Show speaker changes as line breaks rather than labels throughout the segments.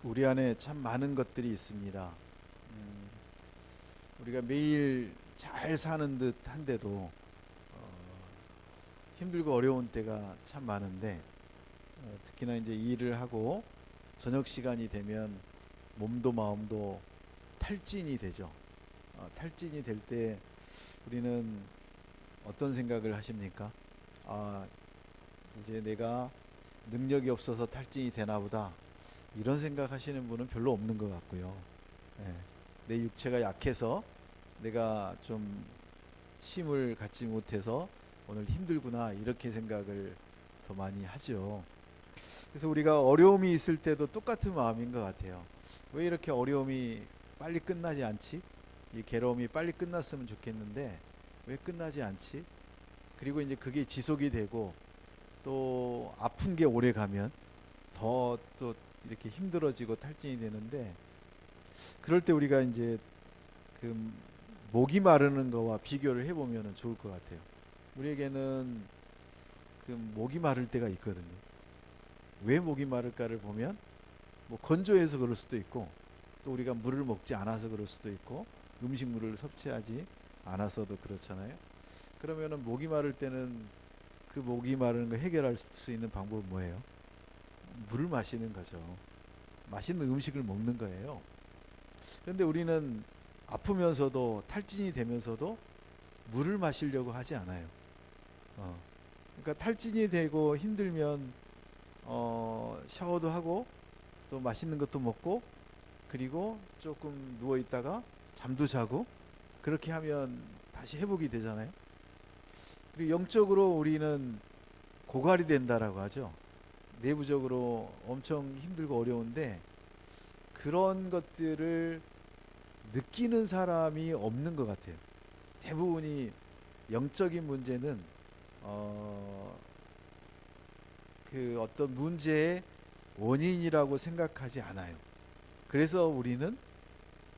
우리 안에 참 많은 것들이 있습니다. 우리가 매일 잘 사는 듯 한데도 힘들고 어려운 때가 참 많은데, 특히나 이제 일을 하고 저녁 시간이 되면 몸도 마음도 탈진이 되죠. 탈진이 될 때 우리는 어떤 생각을 하십니까? 아, 이제 내가 능력이 없어서 탈진이 되나 보다, 이런 생각하시는 분은 별로 없는 것 같고요. 예, 내 육체가 약해서 내가 좀 힘을 갖지 못해서 오늘 힘들구나, 이렇게 생각을 더 많이 하죠. 그래서 우리가 어려움이 있을 때도 똑같은 마음인 것 같아요. 왜 이렇게 어려움이 빨리 끝나지 않지? 이 괴로움이 빨리 끝났으면 좋겠는데 왜 끝나지 않지? 그리고 이제 그게 지속이 되고 또 아픈 게 오래 가면 더 또 이렇게 힘들어지고 탈진이 되는데, 그럴 때 우리가 이제 그 목이 마르는 거와 비교를 해보면 좋을 것 같아요. 우리에게는 그 목이 마를 때가 있거든요. 왜 목이 마를까를 보면 뭐 건조해서 그럴 수도 있고, 또 우리가 물을 먹지 않아서 그럴 수도 있고, 음식물을 섭취하지 않아서도 그렇잖아요. 그러면은 목이 마를 때는 그 목이 마르는 거 해결할 수 있는 방법은 뭐예요? 물을 마시는 거죠. 맛있는 음식을 먹는 거예요. 그런데 우리는 아프면서도 탈진이 되면서도 물을 마시려고 하지 않아요. 어. 그러니까 탈진이 되고 힘들면 샤워도 하고 또 맛있는 것도 먹고, 그리고 조금 누워 있다가 잠도 자고, 그렇게 하면 다시 회복이 되잖아요. 그리고 영적으로 우리는 고갈이 된다라고 하죠. 내부적으로 엄청 힘들고 어려운데 그런 것들을 느끼는 사람이 없는 것 같아요. 대부분이 영적인 문제는 어, 그 어떤 문제의 원인이라고 생각하지 않아요. 그래서 우리는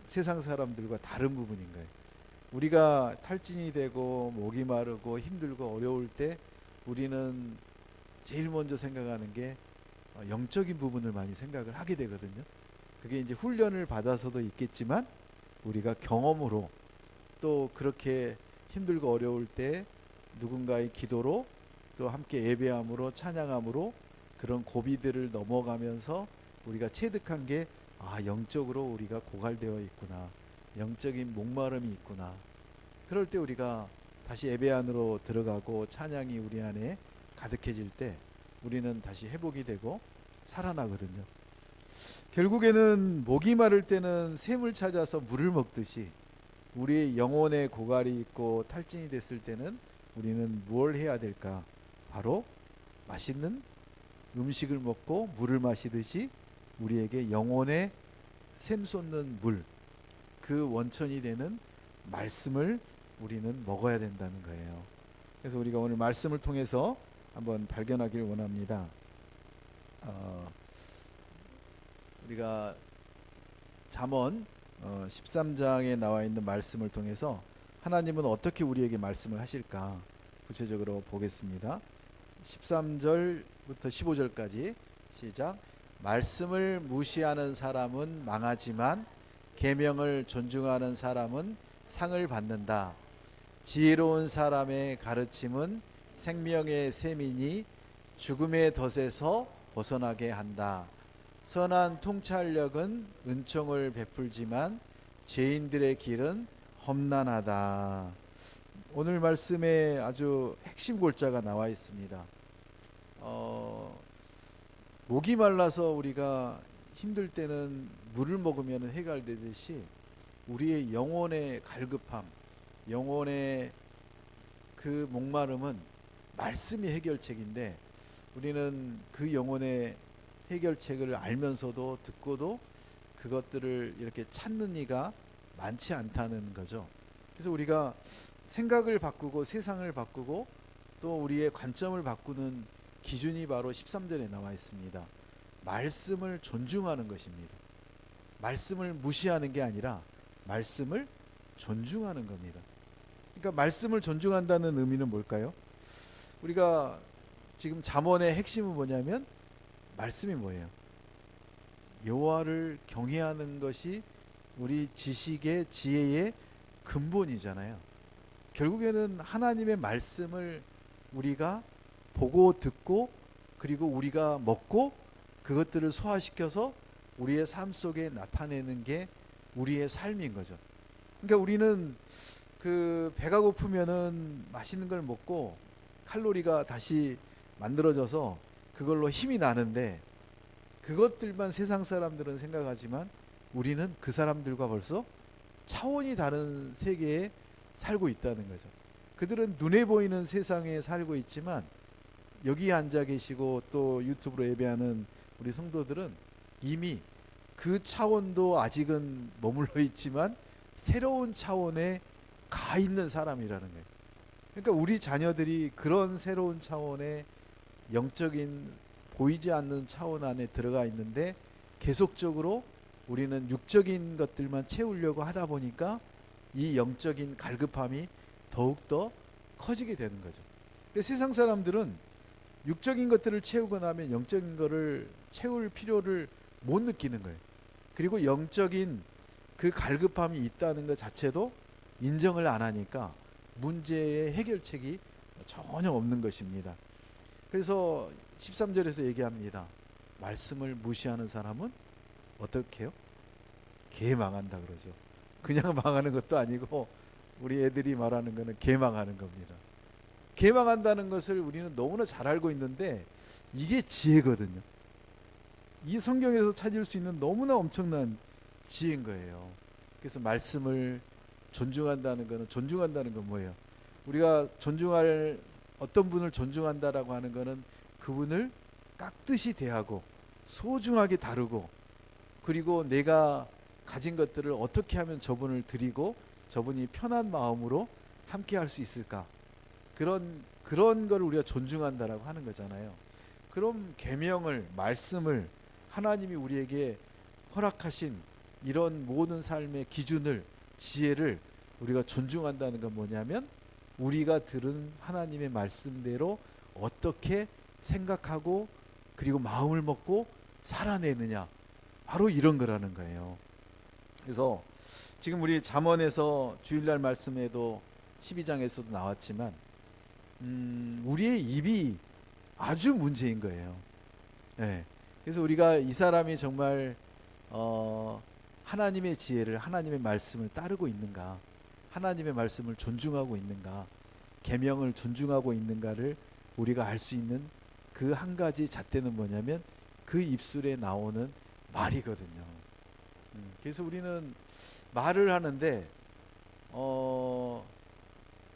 세상 사람들과 다른 부분인 거예요. 우리가 탈진이 되고 목이 마르고 힘들고 어려울 때 우리는 제일 먼저 생각하는 게 영적인 부분을 많이 생각을 하게 되거든요. 그게 이제 훈련을 받아서도 있겠지만 우리가 경험으로 또 그렇게 힘들고 어려울 때 누군가의 기도로 또 함께 예배함으로 찬양함으로 그런 고비들을 넘어가면서 우리가 체득한 게, 영적으로 우리가 고갈되어 있구나, 영적인 목마름이 있구나. 그럴 때 우리가 다시 예배 안으로 들어가고 찬양이 우리 안에 가득해질 때 우리는 다시 회복이 되고 살아나거든요. 결국에는 목이 마를 때는 샘을 찾아서 물을 먹듯이 우리의 영혼에 고갈이 있고 탈진이 됐을 때는 우리는 뭘 해야 될까? 바로 맛있는 음식을 먹고 물을 마시듯이 우리에게 영혼에 샘솟는 물, 그 원천이 되는 말씀을 우리는 먹어야 된다는 거예요. 그래서 우리가 오늘 말씀을 통해서 한번 발견하길 원합니다. 우리가 잠언 13장에 나와 있는 말씀을 통해서 하나님은 어떻게 우리에게 말씀을 하실까 구체적으로 보겠습니다. 13절부터 15절까지 시작. 말씀을 무시하는 사람은 망하지만 계명을 존중하는 사람은 상을 받는다. 지혜로운 사람의 가르침은 생명의 샘이니 죽음의 덫에서 벗어나게 한다. 선한 통찰력은 은총을 베풀지만 죄인들의 길은 험난하다. 오늘 말씀에 아주 핵심 골자가 나와 있습니다. 목이 말라서 우리가 힘들 때는 물을 먹으면 해결되듯이 우리의 영혼의 갈급함, 영혼의 그 목마름은 말씀이 해결책인데, 우리는 그 영혼의 해결책을 알면서도 듣고도 그것들을 이렇게 찾는 이가 많지 않다는 거죠. 그래서 우리가 생각을 바꾸고 세상을 바꾸고 또 우리의 관점을 바꾸는 기준이 바로 13절에 나와 있습니다. 말씀을 존중하는 것입니다. 말씀을 무시하는 게 아니라 말씀을 존중하는 겁니다. 그러니까 말씀을 존중한다는 의미는 뭘까요? 우리가 지금 잠언의 핵심은 뭐냐면 말씀이 뭐예요? 여호와를 경외하는 것이 우리 지식의 지혜의 근본이잖아요. 결국에는 하나님의 말씀을 우리가 보고 듣고 그리고 우리가 먹고 그것들을 소화시켜서 우리의 삶 속에 나타내는 게 우리의 삶인 거죠. 그러니까 우리는 그 배가 고프면은 맛있는 걸 먹고 칼로리가 다시 만들어져서 그걸로 힘이 나는데, 그것들만 세상 사람들은 생각하지만 우리는 그 사람들과 벌써 차원이 다른 세계에 살고 있다는 거죠. 그들은 눈에 보이는 세상에 살고 있지만 여기 앉아 계시고 또 유튜브로 예배하는 우리 성도들은 이미 그 차원도 아직은 머물러 있지만 새로운 차원에 가 있는 사람이라는 거예요. 그러니까 우리 자녀들이 그런 새로운 차원의 영적인 보이지 않는 차원 안에 들어가 있는데, 계속적으로 우리는 육적인 것들만 채우려고 하다 보니까 이 영적인 갈급함이 더욱더 커지게 되는 거죠. 세상 사람들은 육적인 것들을 채우고 나면 영적인 것을 채울 필요를 못 느끼는 거예요. 그리고 영적인 그 갈급함이 있다는 것 자체도 인정을 안 하니까 문제의 해결책이 전혀 없는 것입니다. 그래서 13절에서 얘기합니다. 말씀을 무시하는 사람은 어떻게 해요? 개망한다 그러죠. 그냥 망하는 것도 아니고 우리 애들이 말하는 거는 개망하는 겁니다. 개망한다는 것을 우리는 너무나 잘 알고 있는데 이게 지혜거든요. 이 성경에서 찾을 수 있는 너무나 엄청난 지혜인 거예요. 그래서 말씀을 존중한다는 거는, 존중한다는 건 뭐예요? 우리가 존중할, 어떤 분을 존중한다라고 하는 거는 그분을 깍듯이 대하고 소중하게 다루고, 그리고 내가 가진 것들을 어떻게 하면 저분을 드리고 저분이 편한 마음으로 함께 할 수 있을까, 그런 걸 우리가 존중한다라고 하는 거잖아요. 그럼 계명을, 말씀을, 하나님이 우리에게 허락하신 이런 모든 삶의 기준을, 지혜를 우리가 존중한다는 건 뭐냐면, 우리가 들은 하나님의 말씀대로 어떻게 생각하고 그리고 마음을 먹고 살아내느냐, 바로 이런 거라는 거예요. 그래서 지금 우리 잠언에서 주일날 말씀에도 12장에서도 나왔지만 우리의 입이 아주 문제인 거예요. 네. 그래서 우리가 이 사람이 정말 하나님의 지혜를, 하나님의 말씀을 따르고 있는가, 하나님의 말씀을 존중하고 있는가, 계명을 존중하고 있는가를 우리가 알 수 있는 그 한 가지 잣대는 뭐냐면 그 입술에 나오는 말이거든요. 그래서 우리는 말을 하는데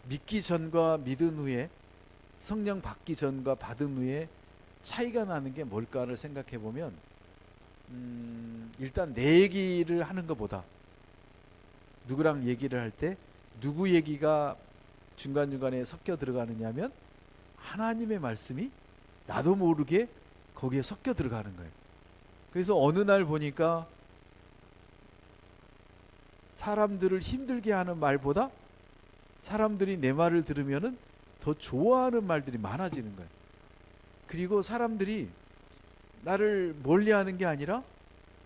믿기 전과 믿은 후에, 성령 받기 전과 받은 후에 차이가 나는 게 뭘까를 생각해 보면 일단 내 얘기를 하는 것보다 누구랑 얘기를 할 때 누구 얘기가 중간중간에 섞여 들어가느냐면 하나님의 말씀이 나도 모르게 거기에 섞여 들어가는 거예요. 그래서 어느 날 보니까 사람들을 힘들게 하는 말보다 사람들이 내 말을 들으면은 더 좋아하는 말들이 많아지는 거예요. 그리고 사람들이 나를 멀리하는 게 아니라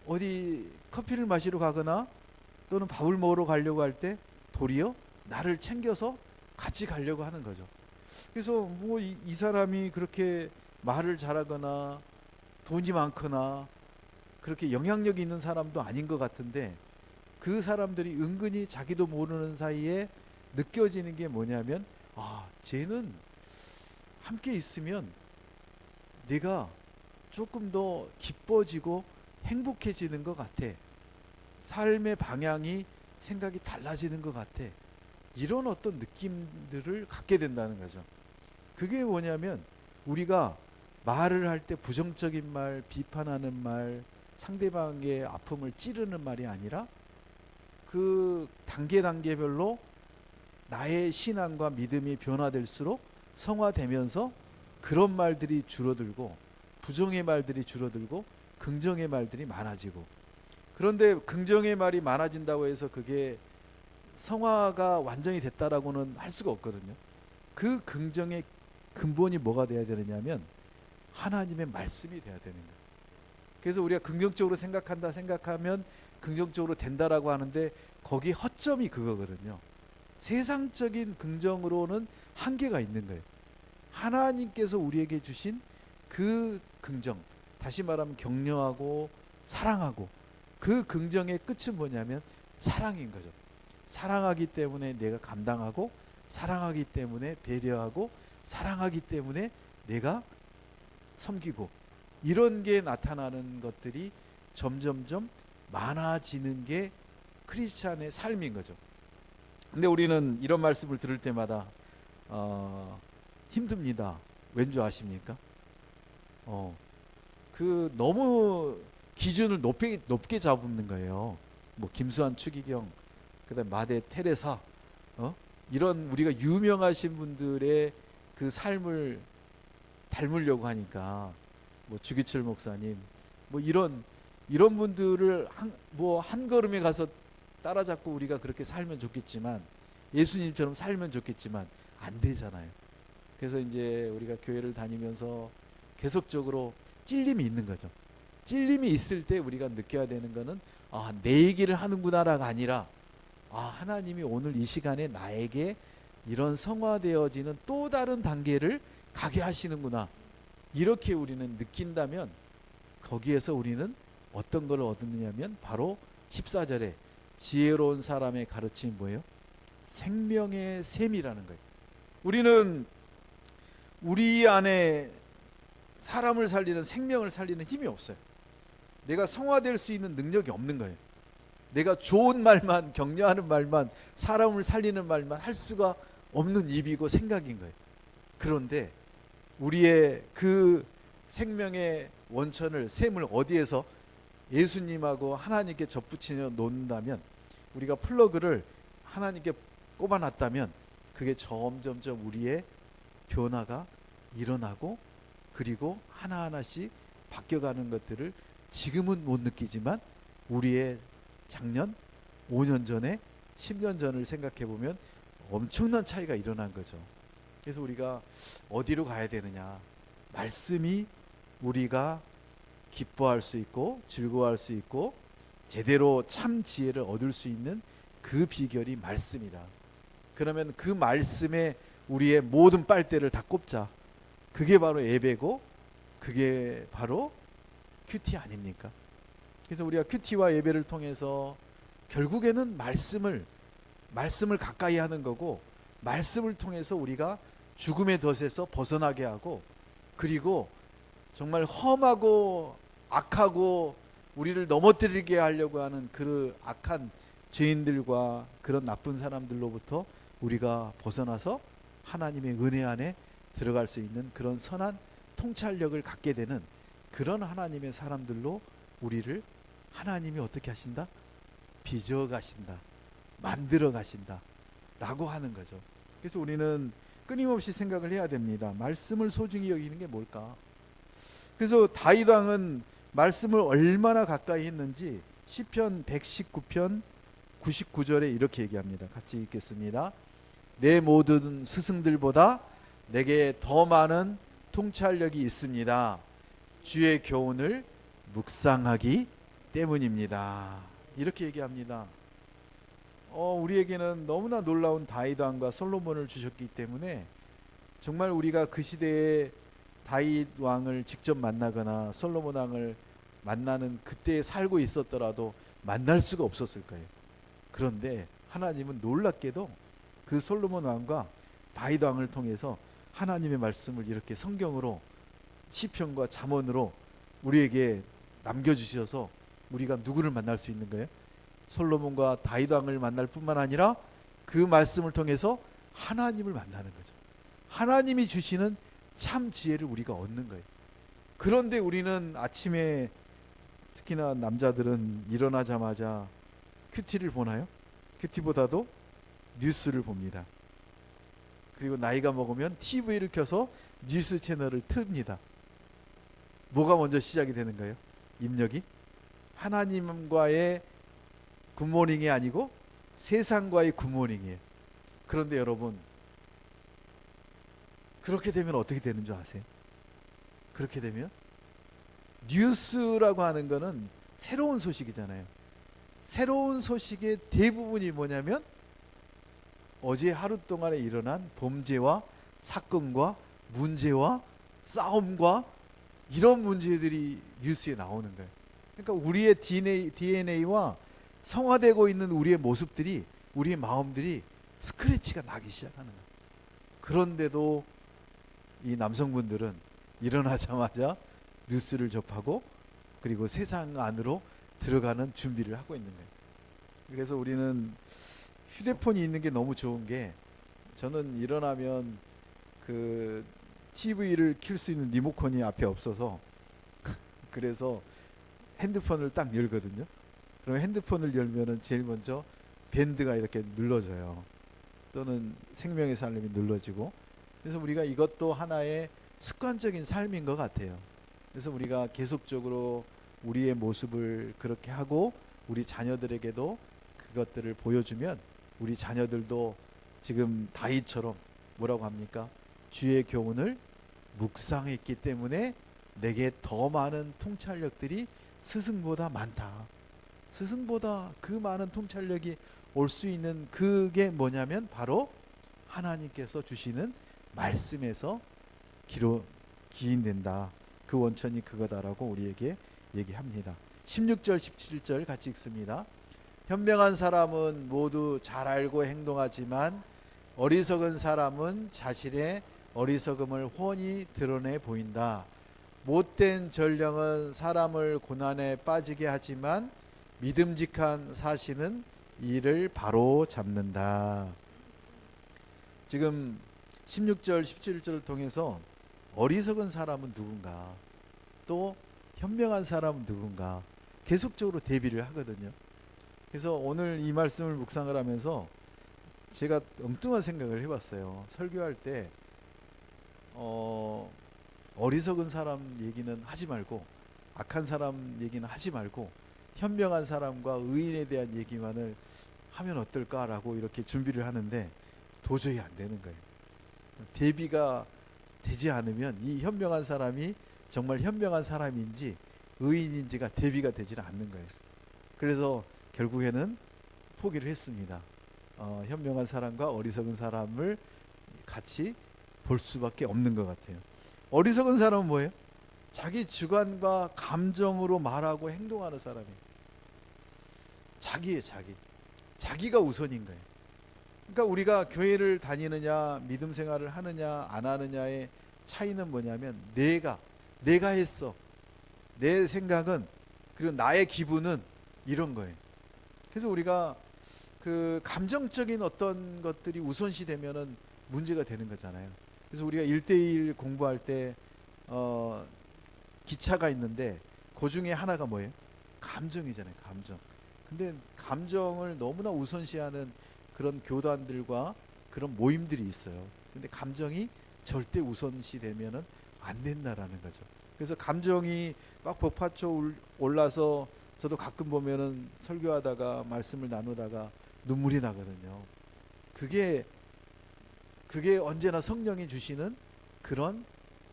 어디 커피를 마시러 가거나 또는 밥을 먹으러 가려고 할 때 도리어 나를 챙겨서 같이 가려고 하는 거죠. 그래서 뭐 이 사람이 그렇게 말을 잘하거나 돈이 많거나 그렇게 영향력이 있는 사람도 아닌 것 같은데, 그 사람들이 은근히 자기도 모르는 사이에 느껴지는 게 뭐냐면, 쟤는 함께 있으면 내가 조금 더 기뻐지고 행복해지는 것 같아, 삶의 방향이, 생각이 달라지는 것 같아, 이런 어떤 느낌들을 갖게 된다는 거죠. 그게 뭐냐면 우리가 말을 할 때 부정적인 말, 비판하는 말, 상대방의 아픔을 찌르는 말이 아니라 그 단계별로 나의 신앙과 믿음이 변화될수록 성화되면서 그런 말들이 줄어들고 부정의 말들이 줄어들고 긍정의 말들이 많아지고, 그런데 긍정의 말이 많아진다고 해서 그게 성화가 완전히 됐다라고는 할 수가 없거든요. 그 긍정의 근본이 뭐가 돼야 되느냐면 하나님의 말씀이 돼야 되는 거예요. 그래서 우리가 긍정적으로 생각하면 긍정적으로 된다라고 하는데 거기 허점이 그거거든요. 세상적인 긍정으로는 한계가 있는 거예요. 하나님께서 우리에게 주신 그 긍정, 다시 말하면 격려하고 사랑하고, 그 긍정의 끝은 뭐냐면 사랑인 거죠. 사랑하기 때문에 내가 감당하고, 사랑하기 때문에 배려하고, 사랑하기 때문에 내가 섬기고, 이런 게 나타나는 것들이 점점점 많아지는 게 크리스찬의 삶인 거죠. 근데 우리는 이런 말씀을 들을 때마다 힘듭니다. 왠지 아십니까? 그 너무 기준을 높게 잡는 거예요. 뭐 김수환, 추기경, 그다음 마대 테레사, 이런 우리가 유명하신 분들의 그 삶을 닮으려고 하니까, 뭐 주기철 목사님, 뭐 이런 분들을 한 걸음에 가서 따라잡고 우리가 그렇게 살면 좋겠지만, 예수님처럼 살면 좋겠지만 안 되잖아요. 그래서 이제 우리가 교회를 다니면서 계속적으로 찔림이 있는 거죠. 찔림이 있을 때 우리가 느껴야 되는 거는 내 얘기를 하는구나가 아니라 하나님이 오늘 이 시간에 나에게 이런 성화되어지는 또 다른 단계를 가게 하시는구나, 이렇게 우리는 느낀다면 거기에서 우리는 어떤 걸 얻느냐면 바로 14절에 지혜로운 사람의 가르침이 뭐예요? 생명의 샘이라는 거예요. 우리는 우리 안에 사람을 살리는, 생명을 살리는 힘이 없어요. 내가 성화될 수 있는 능력이 없는 거예요. 내가 좋은 말만, 격려하는 말만, 사람을 살리는 말만 할 수가 없는 입이고 생각인 거예요. 그런데 우리의 그 생명의 원천을, 샘을 어디에서 예수님하고 하나님께 접붙여 놓는다면, 우리가 플러그를 하나님께 꼽아놨다면 그게 점점점 우리의 변화가 일어나고, 그리고 하나하나씩 바뀌어가는 것들을 지금은 못 느끼지만 우리의 작년, 5년 전에, 10년 전을 생각해 보면 엄청난 차이가 일어난 거죠. 그래서 우리가 어디로 가야 되느냐? 말씀이 우리가 기뻐할 수 있고 즐거워할 수 있고 제대로 참 지혜를 얻을 수 있는 그 비결이 말씀이다. 그러면 그 말씀에 우리의 모든 빨대를 다 꼽자. 그게 바로 예배고, 그게 바로 큐티 아닙니까? 그래서 우리가 큐티와 예배를 통해서 결국에는 말씀을 가까이 하는 거고, 말씀을 통해서 우리가 죽음의 덫에서 벗어나게 하고, 그리고 정말 험하고 악하고 우리를 넘어뜨리게 하려고 하는 그 악한 죄인들과 그런 나쁜 사람들로부터 우리가 벗어나서 하나님의 은혜 안에 들어갈 수 있는 그런 선한 통찰력을 갖게 되는 그런 하나님의 사람들로 우리를 하나님이 어떻게 하신다? 빚어 가신다, 만들어 가신다 라고 하는 거죠. 그래서 우리는 끊임없이 생각을 해야 됩니다. 말씀을 소중히 여기는 게 뭘까? 그래서 다윗 왕은 말씀을 얼마나 가까이 했는지 시편 119편 99절에 이렇게 얘기합니다. 같이 읽겠습니다. 내 모든 스승들보다 내게 더 많은 통찰력이 있습니다. 주의 교훈을 묵상하기 때문입니다. 이렇게 얘기합니다. 우리에게는 너무나 놀라운 다윗 왕과 솔로몬을 주셨기 때문에 정말 우리가 그 시대에 다윗 왕을 직접 만나거나 솔로몬 왕을 만나는 그때에 살고 있었더라도 만날 수가 없었을 거예요. 그런데 하나님은 놀랍게도 그 솔로몬 왕과 다윗 왕을 통해서 하나님의 말씀을 이렇게 성경으로, 시편과 잠언으로 우리에게 남겨주셔서 우리가 누구를 만날 수 있는 거예요? 솔로몬과 다윗 왕을 만날 뿐만 아니라 그 말씀을 통해서 하나님을 만나는 거죠. 하나님이 주시는 참 지혜를 우리가 얻는 거예요. 그런데 우리는 아침에, 특히나 남자들은 일어나자마자 큐티를 보나요? 큐티보다도 뉴스를 봅니다. 그리고 나이가 먹으면 TV를 켜서 뉴스 채널을 틉니다. 뭐가 먼저 시작이 되는 거예요? 입력이? 하나님과의 굿모닝이 아니고 세상과의 굿모닝이에요. 그런데 여러분, 그렇게 되면 어떻게 되는 줄 아세요? 그렇게 되면 뉴스라고 하는 거는 새로운 소식이잖아요. 새로운 소식의 대부분이 뭐냐면 어제 하루 동안에 일어난 범죄와 사건과 문제와 싸움과 이런 문제들이 뉴스에 나오는 거예요. 그러니까 우리의 DNA와 성화되고 있는 우리의 모습들이, 우리의 마음들이 스크래치가 나기 시작하는 거예요. 그런데도 이 남성분들은 일어나자마자 뉴스를 접하고 그리고 세상 안으로 들어가는 준비를 하고 있는 거예요. 그래서 우리는 휴대폰이 있는 게 너무 좋은 게, 저는 일어나면 그 TV를 켤 수 있는 리모컨이 앞에 없어서 그래서 핸드폰을 딱 열거든요. 그럼 핸드폰을 열면은 제일 먼저 밴드가 이렇게 눌러져요. 또는 생명의 살림이 눌러지고. 그래서 우리가 이것도 하나의 습관적인 삶인 것 같아요. 그래서 우리가 계속적으로 우리의 모습을 그렇게 하고 우리 자녀들에게도 그것들을 보여주면 우리 자녀들도 지금 다윗처럼 뭐라고 합니까? 주의 교훈을 묵상했기 때문에 내게 더 많은 통찰력들이 스승보다 많다. 스승보다 그 많은 통찰력이 올 수 있는 그게 뭐냐면 바로 하나님께서 주시는 말씀에서 기인된다. 그 원천이 그거다라고 우리에게 얘기합니다. 16절 17절 같이 읽습니다. 현명한 사람은 모두 잘 알고 행동하지만 어리석은 사람은 자신의 어리석음을 훤히 드러내 보인다. 못된 전령은 사람을 고난에 빠지게 하지만 믿음직한 사시는 이를 바로 잡는다. 지금 16절 17절을 통해서 어리석은 사람은 누군가, 또 현명한 사람은 누군가 계속적으로 대비를 하거든요. 그래서 오늘 이 말씀을 묵상을 하면서 제가 엉뚱한 생각을 해봤어요. 설교할 때 어리석은 사람 얘기는 하지 말고, 악한 사람 얘기는 하지 말고 현명한 사람과 의인에 대한 얘기만을 하면 어떨까라고 이렇게 준비를 하는데 도저히 안 되는 거예요. 대비가 되지 않으면 이 현명한 사람이 정말 현명한 사람인지 의인인지가 대비가 되지 않는 거예요. 그래서 결국에는 포기를 했습니다. 현명한 사람과 어리석은 사람을 같이 볼 수밖에 없는 것 같아요. 어리석은 사람은 뭐예요? 자기 주관과 감정으로 말하고 행동하는 사람이에요. 자기가 우선인 거예요. 그러니까 우리가 교회를 다니느냐 믿음 생활을 하느냐 안 하느냐의 차이는 뭐냐면 내가 했어, 내 생각은, 그리고 나의 기분은, 이런 거예요. 그래서 우리가 그 감정적인 어떤 것들이 우선시 되면은 문제가 되는 거잖아요. 그래서 우리가 1대1 공부할 때 기차가 있는데 그 중에 하나가 뭐예요? 감정이잖아요. 감정. 근데 감정을 너무나 우선시하는 그런 교단들과 그런 모임들이 있어요. 근데 감정이 절대 우선시 되면은 안 된다라는 거죠. 그래서 감정이 막 복받쳐 올라서 저도 가끔 보면은 설교하다가 말씀을 나누다가 눈물이 나거든요. 그게 언제나 성령이 주시는 그런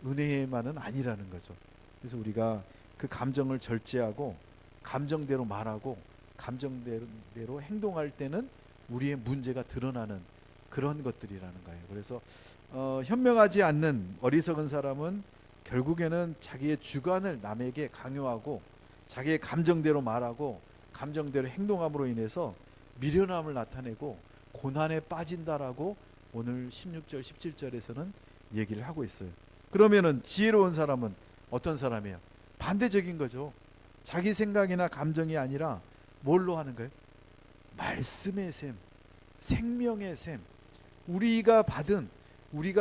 은혜만은 아니라는 거죠. 그래서 우리가 그 감정을 절제하고 감정대로 말하고 감정대로 행동할 때는 우리의 문제가 드러나는 그런 것들이라는 거예요. 그래서 현명하지 않는 어리석은 사람은 결국에는 자기의 주관을 남에게 강요하고 자기의 감정대로 말하고 감정대로 행동함으로 인해서 미련함을 나타내고 고난에 빠진다라고 오늘 16절 17절에서는 얘기를 하고 있어요. 그러면은 지혜로운 사람은 어떤 사람이에요? 반대적인 거죠. 자기 생각이나 감정이 아니라 뭘로 하는 거예요? 말씀의 셈, 생명의 셈, 우리가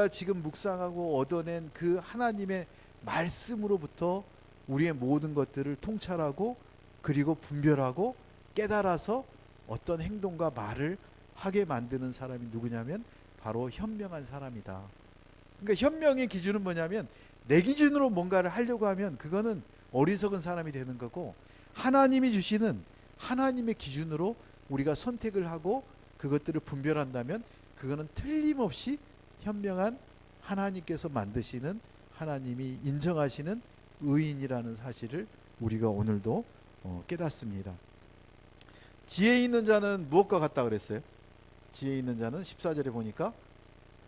지금 묵상하고 얻어낸 그 하나님의 말씀으로부터 우리의 모든 것들을 통찰하고 그리고 분별하고 깨달아서 어떤 행동과 말을 하게 만드는 사람이 누구냐면 바로 현명한 사람이다. 그러니까 현명의 기준은 뭐냐면 내 기준으로 뭔가를 하려고 하면 그거는 어리석은 사람이 되는 거고, 하나님이 주시는 하나님의 기준으로 우리가 선택을 하고 그것들을 분별한다면 그거는 틀림없이 현명한, 하나님께서 만드시는, 하나님이 인정하시는 의인이라는 사실을 우리가 오늘도 깨닫습니다. 지혜 있는 자는 무엇과 같다 그랬어요? 지혜 있는 자는 14절에 보니까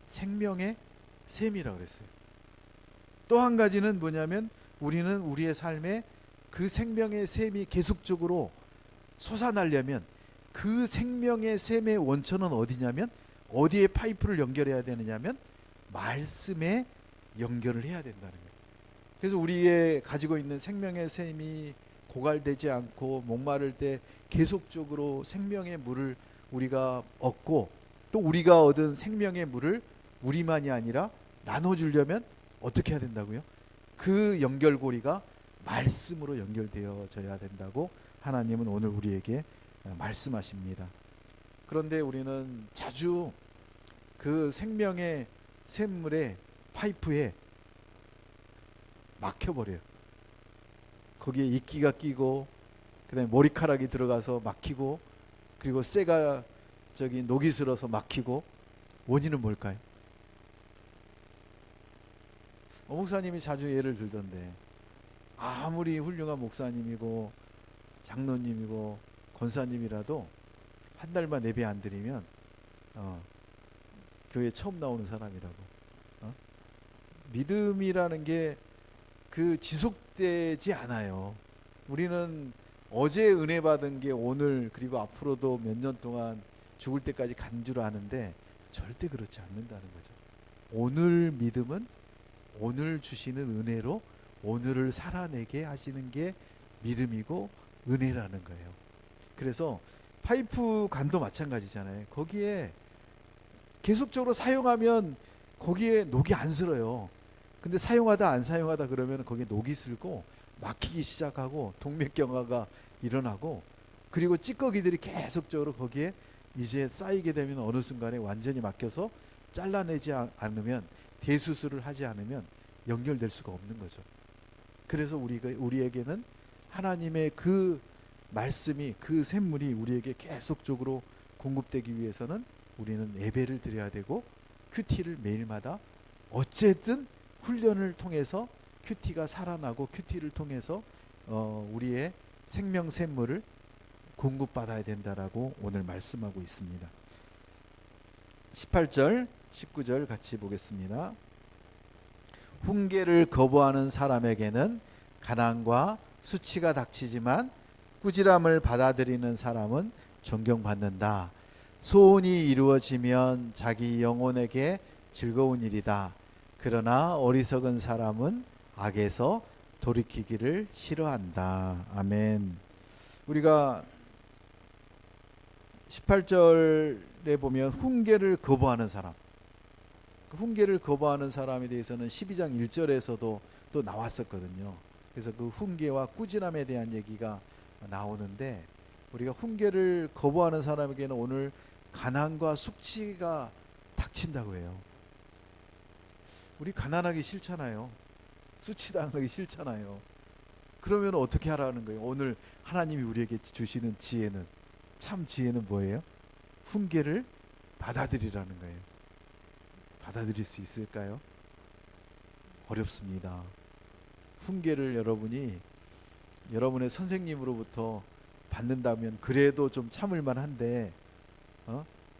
생명의 샘이라고 그랬어요. 또 한 가지는 뭐냐면 우리는 우리의 삶에 그 생명의 샘이 계속적으로 솟아나려면 그 생명의 샘의 원천은 어디냐면, 어디에 파이프를 연결해야 되느냐면 말씀에 연결을 해야 된다는 거예요. 그래서 우리의 가지고 있는 생명의 샘이 고갈되지 않고 목마를 때 계속적으로 생명의 물을 우리가 얻고, 또 우리가 얻은 생명의 물을 우리만이 아니라 나눠주려면 어떻게 해야 된다고요? 그 연결고리가 말씀으로 연결되어져야 된다고 하나님은 오늘 우리에게 말씀하십니다. 그런데 우리는 자주 그 생명의 샘물의 파이프에 막혀버려요. 거기에 이끼가 끼고, 그 다음에 머리카락이 들어가서 막히고, 그리고 쇠가 녹이 슬어서 막히고. 원인은 뭘까요? 목사님이 자주 예를 들던데, 아무리 훌륭한 목사님이고 장로님이고 권사님이라도 한 달만 예배 안 드리면 교회 처음 나오는 사람이라고. 믿음이라는 게 그 지속되지 않아요. 우리는 어제 은혜 받은 게 오늘 그리고 앞으로도 몇 년 동안 죽을 때까지 간 줄 아는데 절대 그렇지 않는다는 거죠. 오늘 믿음은 오늘 주시는 은혜로 오늘을 살아내게 하시는 게 믿음이고 은혜라는 거예요. 그래서 파이프 관도 마찬가지잖아요. 거기에 계속적으로 사용하면 거기에 녹이 안 슬어요. 근데 사용하다 안 사용하다 그러면 거기에 녹이 슬고 막히기 시작하고 동맥경화가 일어나고, 그리고 찌꺼기들이 계속적으로 거기에 이제 쌓이게 되면 어느 순간에 완전히 막혀서 잘라내지 않으면, 대수술을 하지 않으면 연결될 수가 없는 거죠. 그래서 우리에게는 하나님의 그 말씀이, 그 샘물이 우리에게 계속적으로 공급되기 위해서는 우리는 예배를 드려야 되고, 큐티를 매일마다 어쨌든 훈련을 통해서 큐티가 살아나고, 큐티를 통해서 우리의 생명 샘물을 공급받아야 된다라고 오늘 말씀하고 있습니다. 18절 19절 같이 보겠습니다. 훈계를 거부하는 사람에게는 가난과 수치가 닥치지만 꾸지람을 받아들이는 사람은 존경받는다. 소원이 이루어지면 자기 영혼에게 즐거운 일이다. 그러나 어리석은 사람은 악에서 돌이키기를 싫어한다. 아멘. 우리가 18절에 보면 훈계를 거부하는 사람, 그 훈계를 거부하는 사람에 대해서는 12장 1절에서도 또 나왔었거든요. 그래서 그 훈계와 꾸지람에 대한 얘기가 나오는데, 우리가 훈계를 거부하는 사람에게는 오늘 가난과 숙취가 닥친다고 해요. 우리 가난하기 싫잖아요. 수치당하기 싫잖아요. 그러면 어떻게 하라는 거예요? 오늘 하나님이 우리에게 주시는 지혜는, 참 지혜는 뭐예요? 훈계를 받아들이라는 거예요. 받아들일 수 있을까요? 어렵습니다. 훈계를 여러분이 여러분의 선생님으로부터 받는다면 그래도 좀 참을만 한데,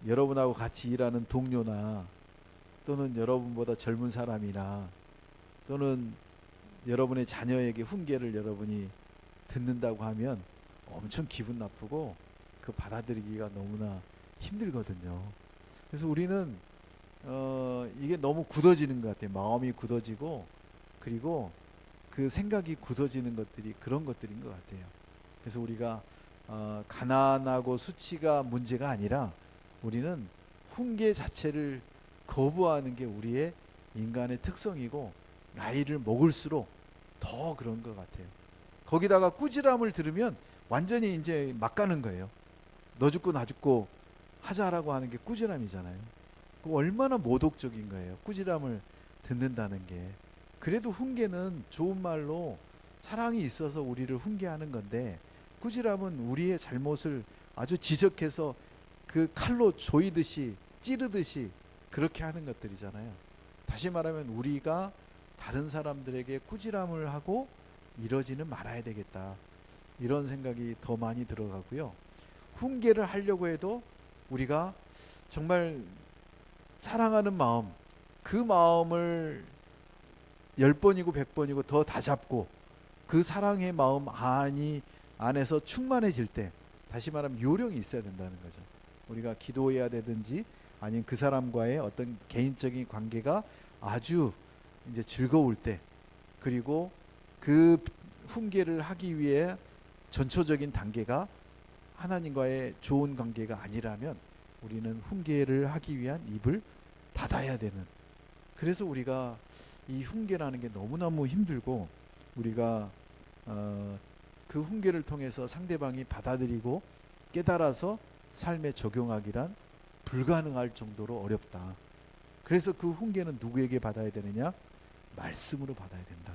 여러분하고 같이 일하는 동료나 또는 여러분보다 젊은 사람이나 또는 여러분의 자녀에게 훈계를 여러분이 듣는다고 하면 엄청 기분 나쁘고 그 받아들이기가 너무나 힘들거든요. 그래서 우리는 이게 너무 굳어지는 것 같아요. 마음이 굳어지고, 그리고 그 생각이 굳어지는 것들이 그런 것들인 것 같아요. 그래서 우리가 가난하고 수치가 문제가 아니라 우리는 훈계 자체를 거부하는 게 우리의 인간의 특성이고, 나이를 먹을수록 더 그런 것 같아요. 거기다가 꾸지람을 들으면 완전히 이제 막 가는 거예요. 너 죽고 나 죽고 하자라고 하는 게 꾸지람이잖아요. 얼마나 모독적인 거예요. 꾸지람을 듣는다는 게. 그래도 훈계는 좋은 말로 사랑이 있어서 우리를 훈계하는 건데, 꾸지람은 우리의 잘못을 아주 지적해서 그 칼로 조이듯이 찌르듯이 그렇게 하는 것들이잖아요. 다시 말하면 우리가 다른 사람들에게 꾸지람을 하고 이러지는 말아야 되겠다. 이런 생각이 더 많이 들어가고요. 훈계를 하려고 해도 우리가 정말 사랑하는 마음, 그 마음을 10번이고 100번이고 더 다잡고 그 사랑의 마음 안에서 충만해질 때, 다시 말하면 요령이 있어야 된다는 거죠. 우리가 기도해야 되든지 아니면 그 사람과의 어떤 개인적인 관계가 아주 이제 즐거울 때, 그리고 그 훈계를 하기 위해 전초적인 단계가 하나님과의 좋은 관계가 아니라면 우리는 훈계를 하기 위한 입을 닫아야 되는, 그래서 우리가 이 훈계라는 게 너무너무 힘들고, 우리가 그 훈계를 통해서 상대방이 받아들이고 깨달아서 삶에 적용하기란 불가능할 정도로 어렵다. 그래서 그 훈계는 누구에게 받아야 되느냐? 말씀으로 받아야 된다.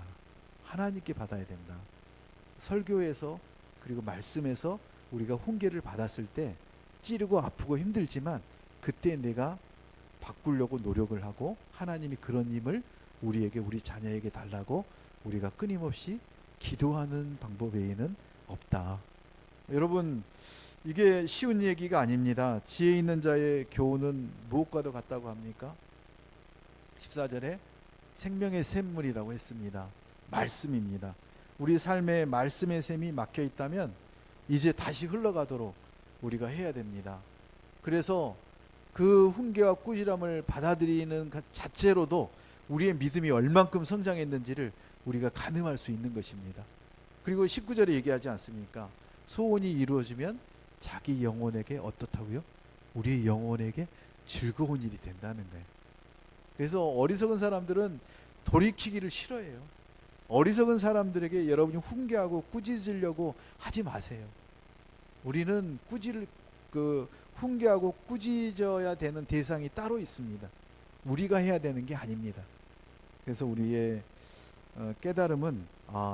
하나님께 받아야 된다. 설교에서 그리고 말씀에서 우리가 훈계를 받았을 때 찌르고 아프고 힘들지만 그때 내가 바꾸려고 노력을 하고 하나님이 그런 힘을 우리에게, 우리 자녀에게 달라고 우리가 끊임없이 기도하는 방법 외에는 없다. 여러분, 이게 쉬운 얘기가 아닙니다. 지혜 있는 자의 교훈은 무엇과도 같다고 합니까? 14절에 생명의 샘물이라고 했습니다. 말씀입니다. 우리 삶에 말씀의 샘이 막혀 있다면 이제 다시 흘러가도록 우리가 해야 됩니다. 그래서 그 훈계와 꾸지람을 받아들이는 것 자체로도 우리의 믿음이 얼만큼 성장했는지를 우리가 가늠할 수 있는 것입니다. 그리고 19절에 얘기하지 않습니까? 소원이 이루어지면 자기 영혼에게 어떻다고요? 우리 영혼에게 즐거운 일이 된다는 거예요. 그래서 어리석은 사람들은 돌이키기를 싫어해요. 어리석은 사람들에게 여러분이 훈계하고 꾸짖으려고 하지 마세요. 우리는 훈계하고 꾸짖어야 되는 대상이 따로 있습니다. 우리가 해야 되는 게 아닙니다. 그래서 우리의 깨달음은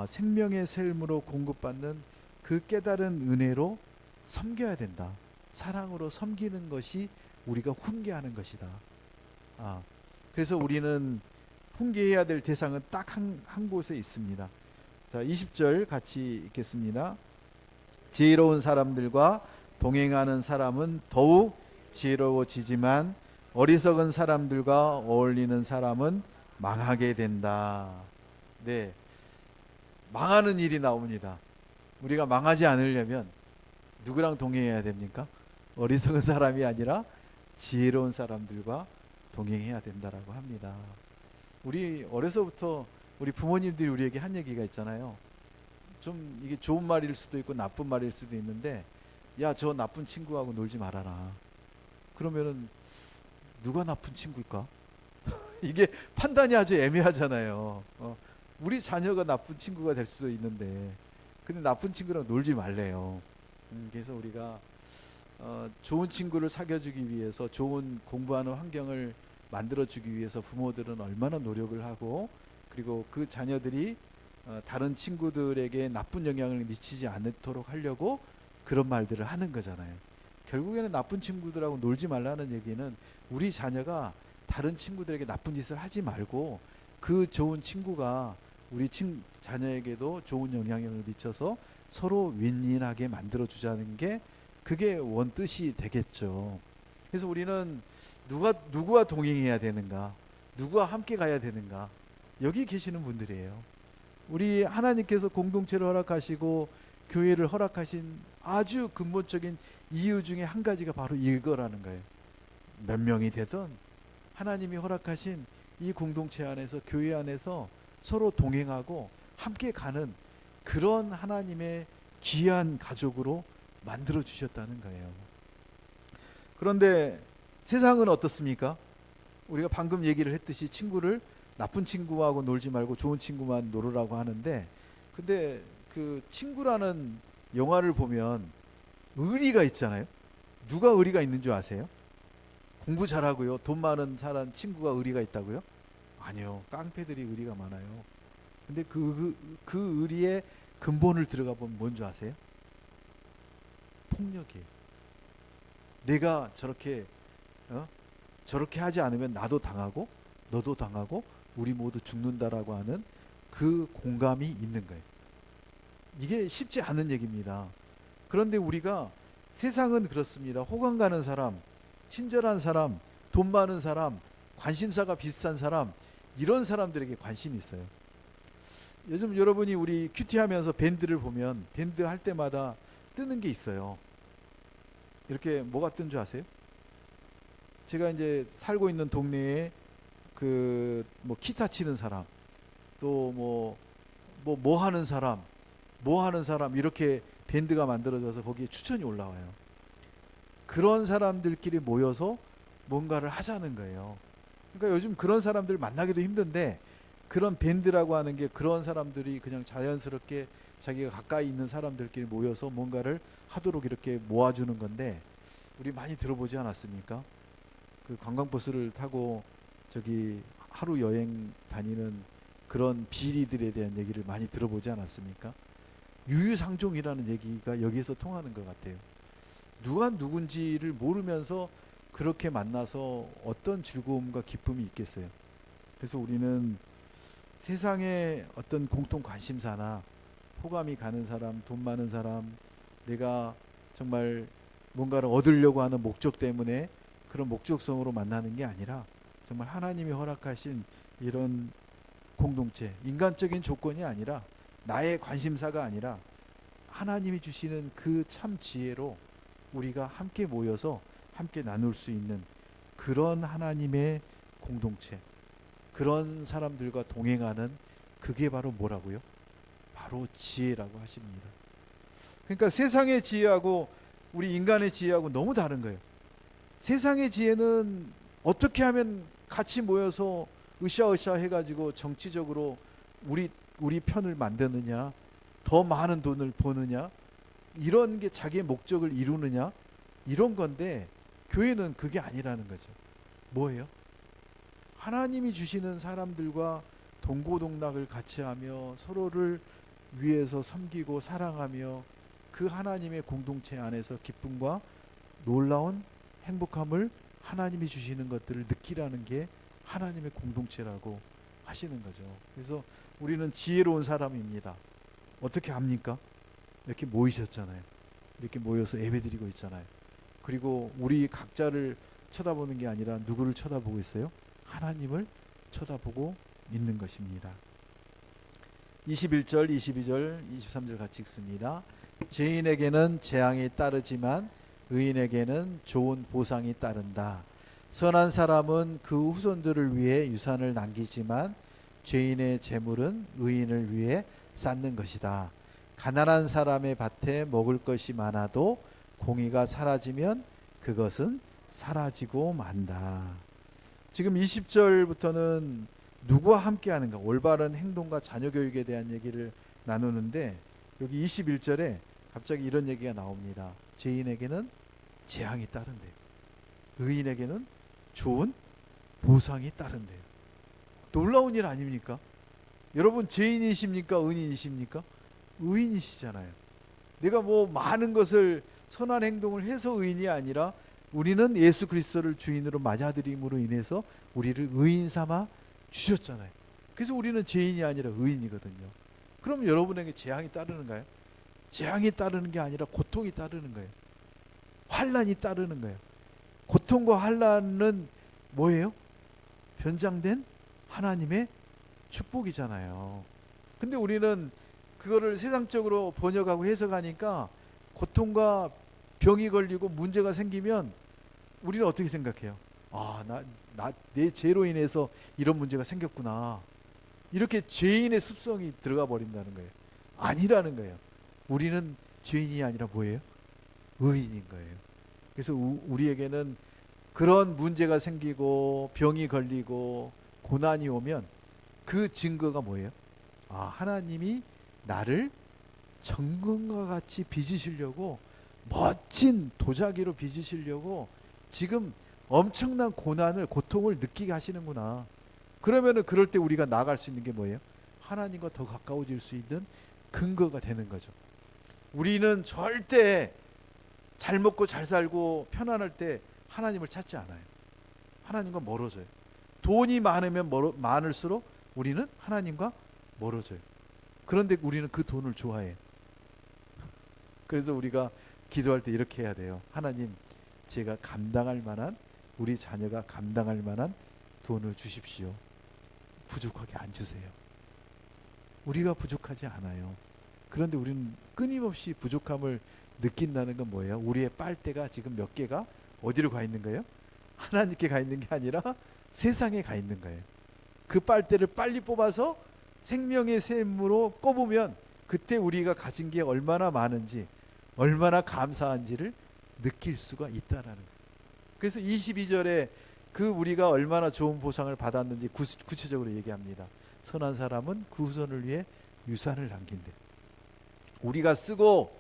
생명의 샘으로 공급받는 그 깨달은 은혜로 섬겨야 된다. 사랑으로 섬기는 것이 우리가 훈계하는 것이다. 그래서 우리는 훈계해야 될 대상은 딱 한 곳에 있습니다. 자, 20절 같이 읽겠습니다. 지혜로운 사람들과 동행하는 사람은 더욱 지혜로워지지만 어리석은 사람들과 어울리는 사람은 망하게 된다. 네, 망하는 일이 나옵니다. 우리가 망하지 않으려면 누구랑 동행해야 됩니까? 어리석은 사람이 아니라 지혜로운 사람들과 동행해야 된다라고 합니다. 우리 어려서부터 우리 부모님들이 우리에게 한 얘기가 있잖아요. 좀 이게 좋은 말일 수도 있고 나쁜 말일 수도 있는데, 야, 저 나쁜 친구하고 놀지 말아라. 그러면은 누가 나쁜 친구일까? 이게 판단이 아주 애매하잖아요. 우리 자녀가 나쁜 친구가 될 수도 있는데, 근데 나쁜 친구랑 놀지 말래요. 그래서 우리가 좋은 친구를 사귀어주기 위해서, 좋은 공부하는 환경을 만들어주기 위해서 부모들은 얼마나 노력을 하고, 그리고 그 자녀들이 다른 친구들에게 나쁜 영향을 미치지 않도록 하려고 그런 말들을 하는 거잖아요. 결국에는 나쁜 친구들하고 놀지 말라는 얘기는 우리 자녀가 다른 친구들에게 나쁜 짓을 하지 말고 그 좋은 친구가 우리 자녀에게도 좋은 영향력을 미쳐서 서로 윈윈하게 만들어주자는 게 그게 원뜻이 되겠죠. 그래서 우리는 누구와 동행해야 되는가, 누구와 함께 가야 되는가, 여기 계시는 분들이에요. 우리 하나님께서 공동체를 허락하시고 교회를 허락하신 아주 근본적인 이유 중에 한 가지가 바로 이거라는 거예요. 몇 명이 되든 하나님이 허락하신 이 공동체 안에서, 교회 안에서 서로 동행하고 함께 가는 그런 하나님의 귀한 가족으로 만들어 주셨다는 거예요. 그런데 세상은 어떻습니까? 우리가 방금 얘기를 했듯이 친구를 나쁜 친구하고 놀지 말고 좋은 친구만 놀으라고 하는데, 근데 그 친구라는 영화를 보면 의리가 있잖아요. 누가 의리가 있는 줄 아세요? 공부 잘하고요, 돈 많은 사람 친구가 의리가 있다고요? 아니요, 깡패들이 의리가 많아요. 근데 그 의리의 근본을 들어가 보면 뭔 줄 아세요? 폭력이에요. 내가 저렇게 하지 않으면 나도 당하고 너도 당하고 우리 모두 죽는다라고 하는 그 공감이 있는 거예요. 이게 쉽지 않은 얘기입니다. 그런데 우리가 세상은 그렇습니다. 호감 가는 사람, 친절한 사람, 돈 많은 사람, 관심사가 비슷한 사람, 이런 사람들에게 관심이 있어요. 요즘 여러분이 우리 큐티 하면서 밴드를 보면 밴드 할 때마다 뜨는 게 있어요. 이렇게 뭐가 뜬 줄 아세요? 제가 이제 살고 있는 동네에 그 뭐 기타 치는 사람, 또 뭐 하는 사람, 뭐 하는 사람, 이렇게 밴드가 만들어져서 거기에 추천이 올라와요. 그런 사람들끼리 모여서 뭔가를 하자는 거예요. 그러니까 요즘 그런 사람들 만나기도 힘든데, 그런 밴드라고 하는 게 그런 사람들이 그냥 자연스럽게 자기가 가까이 있는 사람들끼리 모여서 뭔가를 하도록 이렇게 모아주는 건데, 우리 많이 들어보지 않았습니까? 그 관광버스를 타고 저기 하루 여행 다니는 그런 비리들에 대한 얘기를 많이 들어보지 않았습니까? 유유상종이라는 얘기가 여기에서 통하는 것 같아요. 누가 누군지를 모르면서 그렇게 만나서 어떤 즐거움과 기쁨이 있겠어요. 그래서 우리는 세상의 어떤 공통 관심사나 호감이 가는 사람, 돈 많은 사람, 내가 정말 뭔가를 얻으려고 하는 목적 때문에 그런 목적성으로 만나는 게 아니라, 정말 하나님이 허락하신 이런 공동체, 인간적인 조건이 아니라, 나의 관심사가 아니라 하나님이 주시는 그 참 지혜로 우리가 함께 모여서 함께 나눌 수 있는 그런 하나님의 공동체, 그런 사람들과 동행하는, 그게 바로 뭐라고요? 바로 지혜라고 하십니다. 그러니까 세상의 지혜하고 우리 인간의 지혜하고 너무 다른 거예요. 세상의 지혜는 어떻게 하면 같이 모여서 으쌰으쌰 해가지고 정치적으로 우리 편을 만드느냐, 더 많은 돈을 버느냐, 이런 게 자기의 목적을 이루느냐, 이런 건데, 교회는 그게 아니라는 거죠. 뭐예요? 하나님이 주시는 사람들과 동고동락을 같이 하며 서로를 위해서 섬기고 사랑하며 그 하나님의 공동체 안에서 기쁨과 놀라운 행복함을 하나님이 주시는 것들을 느끼라는 게 하나님의 공동체라고 하시는 거죠. 그래서 우리는 지혜로운 사람입니다. 어떻게 합니까? 이렇게 모이셨잖아요. 이렇게 모여서 예배드리고 있잖아요. 그리고 우리 각자를 쳐다보는 게 아니라 누구를 쳐다보고 있어요? 하나님을 쳐다보고 있는 것입니다. 21절, 22절, 23절 같이 읽습니다. 죄인에게는 재앙이 따르지만 의인에게는 좋은 보상이 따른다. 선한 사람은 그 후손들을 위해 유산을 남기지만 죄인의 재물은 의인을 위해 쌓는 것이다. 가난한 사람의 밭에 먹을 것이 많아도 공의가 사라지면 그것은 사라지고 만다. 지금 20절부터는 누구와 함께 하는가, 올바른 행동과 자녀 교육에 대한 얘기를 나누는데, 여기 21절에 갑자기 이런 얘기가 나옵니다. 죄인에게는 재앙이 따른대요. 의인에게는 좋은 보상이 따른대요. 놀라운 일 아닙니까? 여러분, 죄인이십니까? 의인이십니까? 의인이시잖아요. 내가 뭐 많은 것을, 선한 행동을 해서 의인이 아니라 우리는 예수 그리스도를 주인으로 맞아들임으로 인해서 우리를 의인 삼아 주셨잖아요. 그래서 우리는 죄인이 아니라 의인이거든요. 그럼 여러분에게 재앙이 따르는가요? 재앙이 따르는 게 아니라 고통이 따르는 거예요. 환난이 따르는 거예요. 고통과 환난은 뭐예요? 변장된 하나님의 축복이잖아요. 근데 우리는 그거를 세상적으로 번역하고 해석하니까, 고통과 병이 걸리고 문제가 생기면 우리는 어떻게 생각해요? 아, 내 죄로 인해서 이런 문제가 생겼구나. 이렇게 죄인의 습성이 들어가 버린다는 거예요. 아니라는 거예요. 우리는 죄인이 아니라 뭐예요? 의인인 거예요. 그래서 우리에게는 그런 문제가 생기고 병이 걸리고 고난이 오면 그 증거가 뭐예요? 아, 하나님이 나를 정금과 같이 빚으시려고, 멋진 도자기로 빚으시려고 지금 엄청난 고통을 느끼게 하시는구나. 그러면은 그럴 때 우리가 나아갈 수 있는 게 뭐예요? 하나님과 더 가까워질 수 있는 근거가 되는 거죠. 우리는 절대 잘 먹고 잘 살고 편안할 때 하나님을 찾지 않아요. 하나님과 멀어져요. 돈이 많으면 많을수록 우리는 하나님과 멀어져요. 그런데 우리는 그 돈을 좋아해요. 그래서 우리가 기도할 때 이렇게 해야 돼요. 하나님, 제가 감당할 만한, 우리 자녀가 감당할 만한 돈을 주십시오. 부족하게 안 주세요. 우리가 부족하지 않아요. 그런데 우리는 끊임없이 부족함을 느낀다는 건 뭐예요? 우리의 빨대가 지금 몇 개가 어디로 가 있는 거예요? 하나님께 가 있는 게 아니라 세상에 가 있는 거예요. 그 빨대를 빨리 뽑아서 생명의 샘으로 꼽으면 그때 우리가 가진 게 얼마나 많은지, 얼마나 감사한지를 느낄 수가 있다라는 거예요. 그래서 22절에 그 우리가 얼마나 좋은 보상을 받았는지 구체적으로 얘기합니다. 선한 사람은 그 후손을 위해 유산을 남긴대. 우리가 쓰고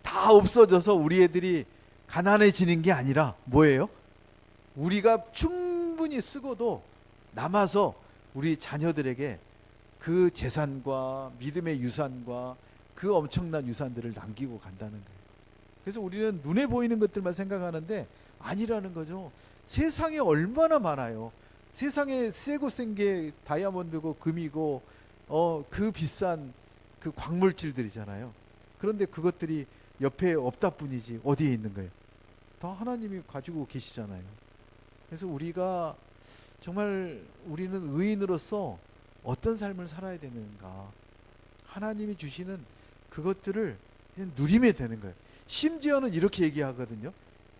다 없어져서 우리 애들이 가난해지는 게 아니라 뭐예요? 우리가 충분히 쓰고도 남아서 우리 자녀들에게 그 재산과 믿음의 유산과 그 엄청난 유산들을 남기고 간다는 거예요. 그래서 우리는 눈에 보이는 것들만 생각하는데 아니라는 거죠. 세상에 얼마나 많아요. 세상에 세고 센 게 다이아몬드고 금이고 그 비싼 그 광물질들이잖아요. 그런데 그것들이 옆에 없다 뿐이지 어디에 있는 거예요? 다 하나님이 가지고 계시잖아요. 그래서 우리가 정말 우리는 의인으로서 어떤 삶을 살아야 되는가, 하나님이 주시는 그것들을 그냥 누리면 되는 거예요. 심지어는 이렇게 얘기하거든요.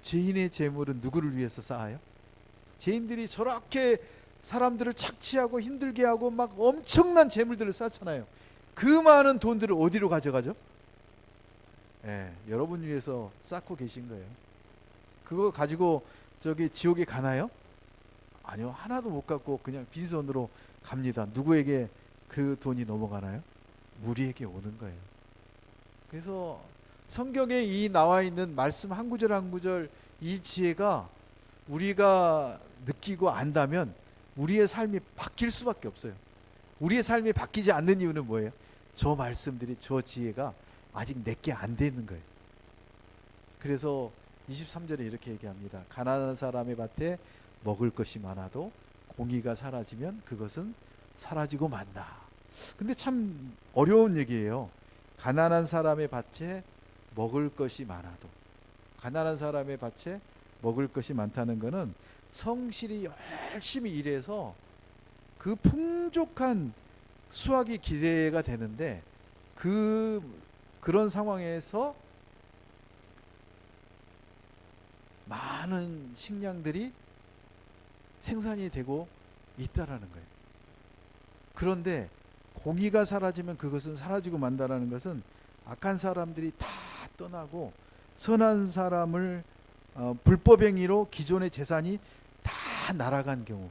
죄인의 재물은 누구를 위해서 쌓아요? 죄인들이 저렇게 사람들을 착취하고 힘들게 하고 막 엄청난 재물들을 쌓잖아요. 그 많은 돈들을 어디로 가져가죠? 여러분 위해서 쌓고 계신 거예요. 그거 가지고 저기 지옥에 가나요? 아니요, 하나도 못 갖고 그냥 빈손으로 갑니다. 누구에게 그 돈이 넘어가나요? 우리에게 오는 거예요. 그래서 성경에 이 나와 있는 말씀 한 구절 한 구절, 이 지혜가 우리가 느끼고 안다면 우리의 삶이 바뀔 수밖에 없어요. 우리의 삶이 바뀌지 않는 이유는 뭐예요? 저 말씀들이, 저 지혜가 아직 내게 안 되는 거예요. 그래서 23절에 이렇게 얘기합니다. 가난한 사람의 밭에 먹을 것이 많아도 공의가 사라지면 그것은 사라지고 만다. 근데 참 어려운 얘기예요. 가난한 사람의 밭에 먹을 것이 많아도, 가난한 사람의 밭에 먹을 것이 많다는 것은 성실히 열심히 일해서 그 풍족한 수확이 기대가 되는데 그런 상황에서 많은 식량들이 생산이 되고 있다라는 거예요. 그런데 공의가 사라지면 그것은 사라지고 만다라는 것은 악한 사람들이 다 떠나고 선한 사람을 불법행위로 기존의 재산이 다 날아간 경우,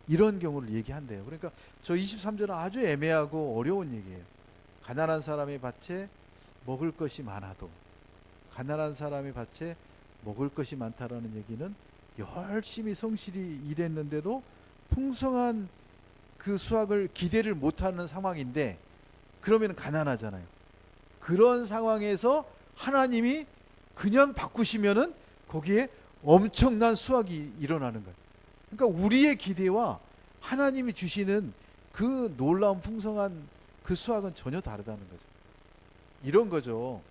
이런 경우를 얘기한대요. 그러니까 저 23절은 아주 애매하고 어려운 얘기예요. 가난한 사람의 밭에 먹을 것이 많아도, 가난한 사람의 밭에 먹을 것이 많다라는 얘기는 열심히 성실히 일했는데도 풍성한 그 수확을 기대를 못하는 상황인데, 그러면 가난하잖아요. 그런 상황에서 하나님이 그냥 바꾸시면은 거기에 엄청난 수확이 일어나는 거예요. 그러니까 우리의 기대와 하나님이 주시는 그 놀라운 풍성한 그 수확은 전혀 다르다는 거죠. 이런 거죠.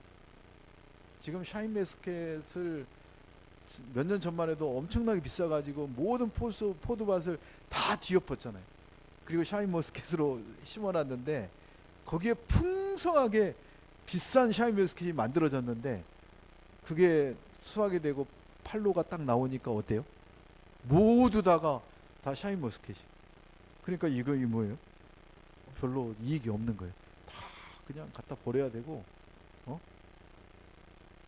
지금 샤인머스켓을 몇 년 전만 해도 엄청나게 비싸가지고 모든 포도밭을 다 뒤엎었잖아요. 그리고 샤인머스켓으로 심어놨는데 거기에 풍성하게 비싼 샤인머스켓이 만들어졌는데 그게 수확이 되고 팔로가 딱 나오니까 어때요? 모두 다가 다 샤인머스켓이. 그러니까 이 뭐예요? 별로 이익이 없는 거예요. 다 그냥 갖다 버려야 되고.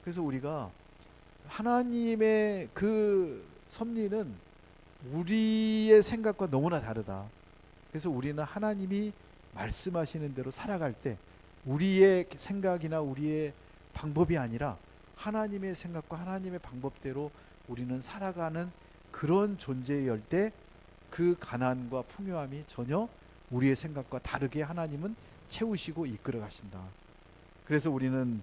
그래서 우리가 하나님의 그 섭리는 우리의 생각과 너무나 다르다. 그래서 우리는 하나님이 말씀하시는 대로 살아갈 때 우리의 생각이나 우리의 방법이 아니라 하나님의 생각과 하나님의 방법대로 우리는 살아가는 그런 존재일 때 그 가난과 풍요함이 전혀 우리의 생각과 다르게 하나님은 채우시고 이끌어 가신다. 그래서 우리는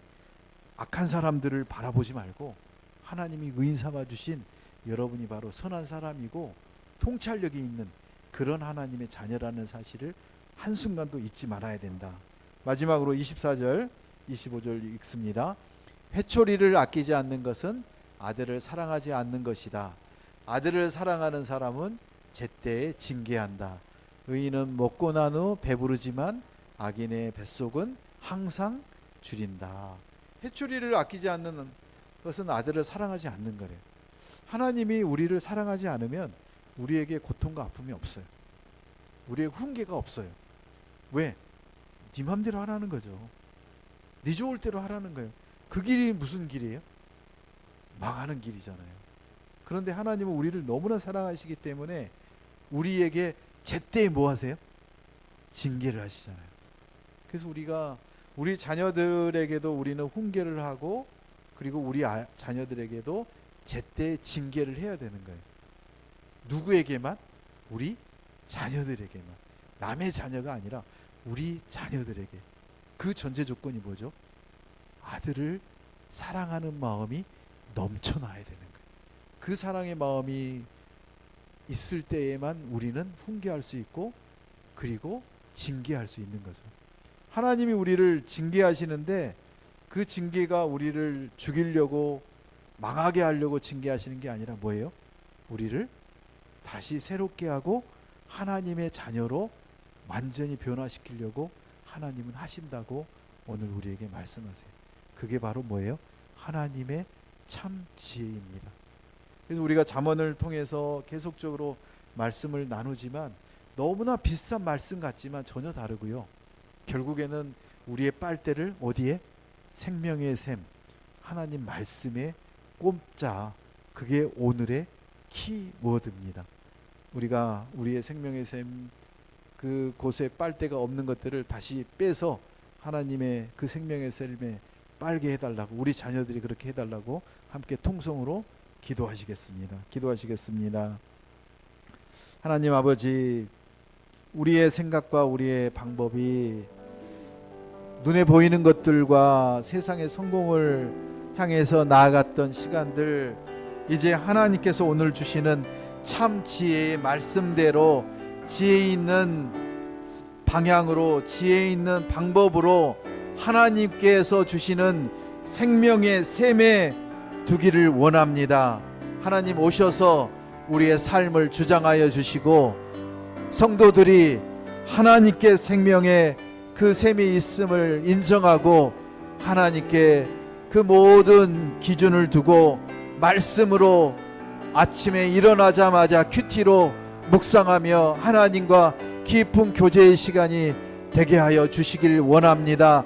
악한 사람들을 바라보지 말고 하나님이 의인 삼아 주신 여러분이 바로 선한 사람이고 통찰력이 있는 그런 하나님의 자녀라는 사실을 한순간도 잊지 말아야 된다. 마지막으로 24절 25절 읽습니다. 회초리를 아끼지 않는 것은 아들을 사랑하지 않는 것이다. 아들을 사랑하는 사람은 제때에 징계한다. 의인은 먹고 난 후 배부르지만 악인의 뱃속은 항상 줄인다. 회초리를 아끼지 않는 것은 아들을 사랑하지 않는 거래요. 하나님이 우리를 사랑하지 않으면 우리에게 고통과 아픔이 없어요. 우리에게 훈계가 없어요. 왜? 네 맘대로 하라는 거죠. 네 좋을 대로 하라는 거예요. 그 길이 무슨 길이에요? 망하는 길이잖아요. 그런데 하나님은 우리를 너무나 사랑하시기 때문에 우리에게 제때 뭐 하세요? 징계를 하시잖아요. 그래서 우리가 우리 자녀들에게도 우리는 훈계를 하고, 그리고 우리 자녀들에게도 제때 징계를 해야 되는 거예요. 누구에게만? 우리 자녀들에게만. 남의 자녀가 아니라 우리 자녀들에게. 그 전제 조건이 뭐죠? 아들을 사랑하는 마음이 넘쳐나야 되는 거예요. 그 사랑의 마음이 있을 때에만 우리는 훈계할 수 있고, 그리고 징계할 수 있는 거죠. 하나님이 우리를 징계하시는데 그 징계가 우리를 죽이려고, 망하게 하려고 징계하시는 게 아니라 뭐예요? 우리를 다시 새롭게 하고 하나님의 자녀로 완전히 변화시키려고 하나님은 하신다고 오늘 우리에게 말씀하세요. 그게 바로 뭐예요? 하나님의 참 지혜입니다. 그래서 우리가 잠언을 통해서 계속적으로 말씀을 나누지만 너무나 비슷한 말씀 같지만 전혀 다르고요. 결국에는 우리의 빨대를 어디에? 생명의 샘, 하나님 말씀에 꼽자. 그게 오늘의 키워드입니다. 우리가 우리의 생명의 샘, 그 곳에 빨대가 없는 것들을 다시 빼서 하나님의 그 생명의 샘에 빨게 해달라고, 우리 자녀들이 그렇게 해달라고 함께 통성으로 기도하시겠습니다. 기도하시겠습니다. 하나님 아버지, 우리의 생각과 우리의 방법이 눈에 보이는 것들과 세상의 성공을 향해서 나아갔던 시간들, 이제 하나님께서 오늘 주시는 참 지혜의 말씀대로 지혜 있는 방향으로, 지혜 있는 방법으로 하나님께서 주시는 생명의 샘에 두기를 원합니다. 하나님 오셔서 우리의 삶을 주장하여 주시고, 성도들이 하나님께 생명의 그 샘이 있음을 인정하고 하나님께 그 모든 기준을 두고 말씀으로 아침에 일어나자마자 큐티로 묵상하며 하나님과 깊은 교제의 시간이 되게 하여 주시길 원합니다.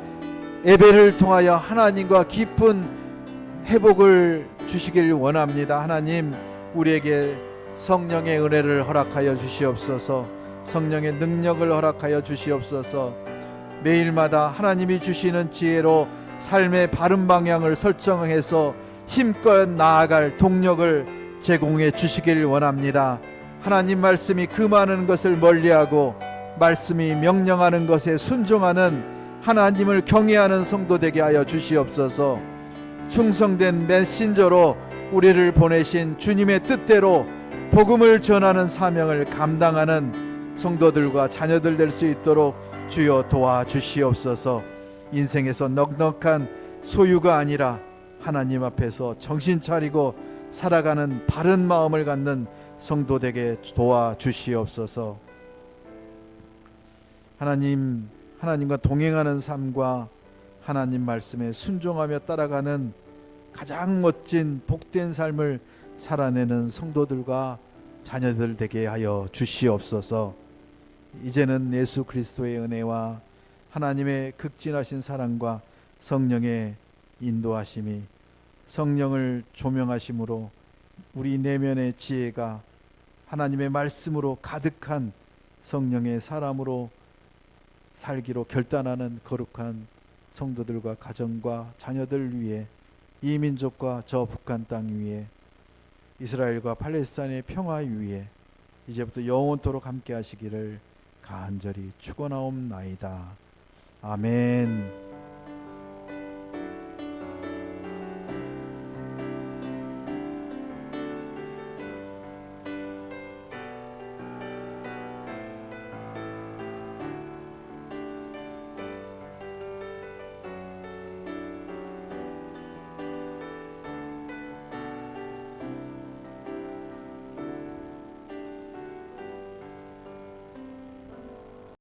예배를 통하여 하나님과 깊은 회복을 주시길 원합니다. 하나님, 우리에게 성령의 은혜를 허락하여 주시옵소서. 성령의 능력을 허락하여 주시옵소서. 매일마다 하나님이 주시는 지혜로 삶의 바른 방향을 설정해서 힘껏 나아갈 동력을 제공해 주시길 원합니다. 하나님 말씀이 금하는 것을 멀리하고 말씀이 명령하는 것에 순종하는 하나님을 경외하는 성도 되게 하여 주시옵소서. 충성된 메신저로 우리를 보내신 주님의 뜻대로 복음을 전하는 사명을 감당하는 성도들과 자녀들 될 수 있도록 주여 도와주시옵소서. 인생에서 넉넉한 소유가 아니라 하나님 앞에서 정신 차리고 살아가는 바른 마음을 갖는 성도 되게 도와주시옵소서. 하나님과 동행하는 삶과 하나님 말씀에 순종하며 따라가는 가장 멋진 복된 삶을 살아내는 성도들과 자녀들 되게 하여 주시옵소서. 이제는 예수 그리스도의 은혜와 하나님의 극진하신 사랑과 성령의 인도하심이, 성령을 조명하심으로 우리 내면의 지혜가 하나님의 말씀으로 가득한 성령의 사람으로 살기로 결단하는 거룩한 성도들과 가정과 자녀들 위해, 이 민족과 저 북한 땅 위에, 이스라엘과 팔레스타인의 평화 위에 이제부터 영원토록 함께 하시기를 간절히 축원하옵나이다. 아멘.